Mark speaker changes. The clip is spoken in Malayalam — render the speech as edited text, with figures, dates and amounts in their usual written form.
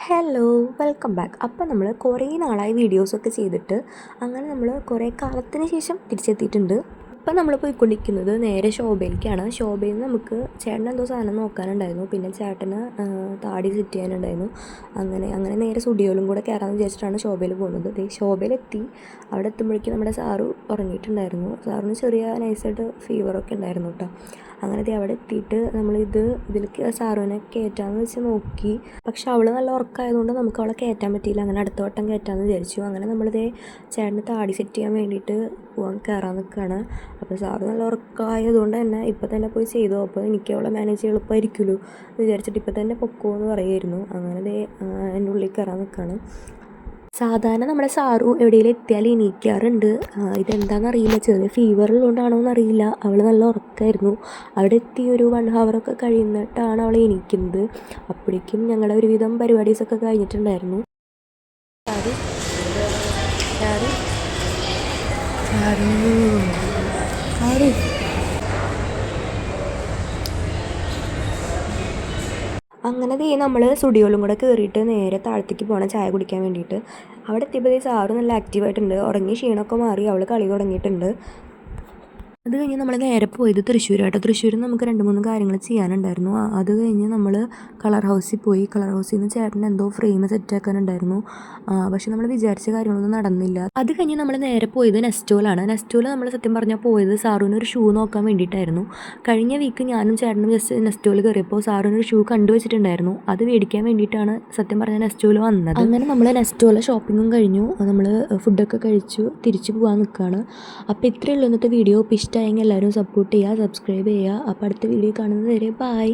Speaker 1: Hello, welcome back. അപ്പോൾ നമ്മൾ കുറേ നാളായി വീഡിയോസൊക്കെ ചെയ്തിട്ട് അങ്ങനെ നമ്മൾ കുറേ കാലത്തിന് ശേഷം തിരിച്ചെത്തിയിട്ടുണ്ട്. ഇപ്പം നമ്മൾ പോയിക്കൊണ്ടിരിക്കുന്നത് നേരെ ശോഭയിലേക്കാണ്. ശോഭയിൽ നിന്ന് നമുക്ക് ചേട്ടൻ എന്തോ സാധനം നോക്കാനുണ്ടായിരുന്നു, പിന്നെ ചേട്ടന് താടി സെറ്റ് ചെയ്യാനുണ്ടായിരുന്നു. അങ്ങനെ നേരെ സ്റ്റുഡിയോയിലും കൂടെ കയറാമെന്ന് വിചാരിച്ചിട്ടാണ് ശോഭയിൽ പോകുന്നത്. ശോഭയിലെത്തി. അവിടെ എത്തുമ്പോഴേക്കും നമ്മുടെ സാറ് ഉറങ്ങിയിട്ടുണ്ടായിരുന്നു. സാറിന് ചെറിയ നൈസായിട്ട് ഫീവറൊക്കെ ഉണ്ടായിരുന്നു കേട്ടോ. അങ്ങനെ അവിടെ എത്തിയിട്ട് ഇതിലേക്ക് സാറുവിനെ കയറ്റാമെന്ന് വെച്ച് നോക്കി. പക്ഷെ അവൾ നല്ല ഉറക്കമായതുകൊണ്ട് നമുക്ക് അവളെ കയറ്റാൻ പറ്റിയില്ല. അങ്ങനെ അടുത്ത വട്ടം കയറ്റാമെന്ന് വിചാരിച്ചു. അങ്ങനെ ചേട്ടന് താടി സെറ്റ് ചെയ്യാൻ വേണ്ടിയിട്ട് കയറാൻ നിൽക്കുകയാണ്. അപ്പോൾ സാറ് നല്ല ഉറക്കമായതുകൊണ്ട് തന്നെ ഇപ്പം തന്നെ പോയി ചെയ്തു. അപ്പോൾ എനിക്ക് അവളെ മാനേജ് ചെയ്യാൻ എളുപ്പമായിരിക്കുമല്ലോ എന്ന് വിചാരിച്ചിട്ട് ഇപ്പം തന്നെ പൊക്കോ എന്ന് പറയുമായിരുന്നു. അങ്ങനെ എൻ്റെ ഉള്ളിൽ കയറാൻ നിൽക്കുകയാണ്. സാധാരണ നമ്മുടെ സാറു എവിടെയെങ്കിലും എത്തിയാൽ എണീക്കാറുണ്ട്. ഇതെന്താണെന്നറിയില്ല, ചെറിയ ഫീവറുള്ളതുകൊണ്ടാണോ എന്നറിയില്ല, അവൾ നല്ല ഉറക്കമായിരുന്നു. അവിടെ എത്തി ഒരു 1 ഹവറൊക്കെ കഴിയുന്നിട്ടാണ് അവൾ എണീക്കുന്നത്. അപ്പോഴേക്കും ഞങ്ങളുടെ ഒരുവിധം പരിപാടീസൊക്കെ കഴിഞ്ഞിട്ടുണ്ടായിരുന്നു. അങ്ങനെ നമ്മൾ സ്റ്റുഡിയോയിലും കൂടെ കയറിയിട്ട് നേരെ താഴത്തേക്ക് പോകണം ചായ കുടിക്കാൻ വേണ്ടിയിട്ട്. അവിടെ എത്തിയപ്പോൾ സാറ് നല്ല ആക്റ്റീവായിട്ടുണ്ട്. ഉറങ്ങി ക്ഷീണമൊക്കെ മാറി അവൾ കളി തുടങ്ങിയിട്ടുണ്ട്. അത് കഴിഞ്ഞ് നമ്മൾ നേരെ പോയത് തൃശ്ശൂരാട്ടോ. തൃശ്ശൂരിൽ നമുക്ക് 2-3 കാര്യങ്ങൾ ചെയ്യാനുണ്ടായിരുന്നു. അത് കഴിഞ്ഞ് നമ്മൾ കളർ ഹൗസിൽ പോയി. കളർ ഹൗസിൽ നിന്ന് ചേട്ടൻ എന്തോ ഫ്രെയിം സെറ്റാക്കാനുണ്ടായിരുന്നു. പക്ഷെ നമ്മൾ വിചാരിച്ച കാര്യങ്ങളൊന്നും നടന്നില്ല. അത് കഴിഞ്ഞ് നമ്മൾ നേരെ പോയത് നെസ്റ്റോലാണ്. നെസ്റ്റോയിൽ നമ്മൾ സത്യം പറഞ്ഞാൽ പോയത് സാറിനൊരു ഷൂ നോക്കാൻ വേണ്ടിയിട്ടായിരുന്നു. കഴിഞ്ഞ വീക്ക് ഞാനും ചേട്ടനും ജസ്റ്റ് നെസ്റ്റോയിൽ കയറിയപ്പോൾ സാറിനൊരു ഷൂ കണ്ടുവച്ചിട്ടുണ്ടായിരുന്നു. അത് മേടിക്കാൻ വേണ്ടിയിട്ടാണ് സത്യം പറഞ്ഞാൽ നെസ്റ്റോയിൽ വന്നത്. അങ്ങനെ നമ്മൾ നെസ്റ്റോയിലെ ഷോപ്പിങ്ങും കഴിഞ്ഞു. നമ്മൾ ഫുഡൊക്കെ കഴിച്ചു തിരിച്ചു പോകാൻ നിൽക്കുകയാണ്. അപ്പോൾ ഇത്രയേ ഉള്ളൂ ഇന്നത്തെ വീഡിയോ. ഇഷ്ടമായെങ്കിൽ എല്ലാവരും സപ്പോർട്ട് ചെയ്യുക, സബ്സ്ക്രൈബ് ചെയ്യുക. അപ്പോൾ അടുത്ത വീഡിയോ കാണുന്നത് വരെ ബൈ.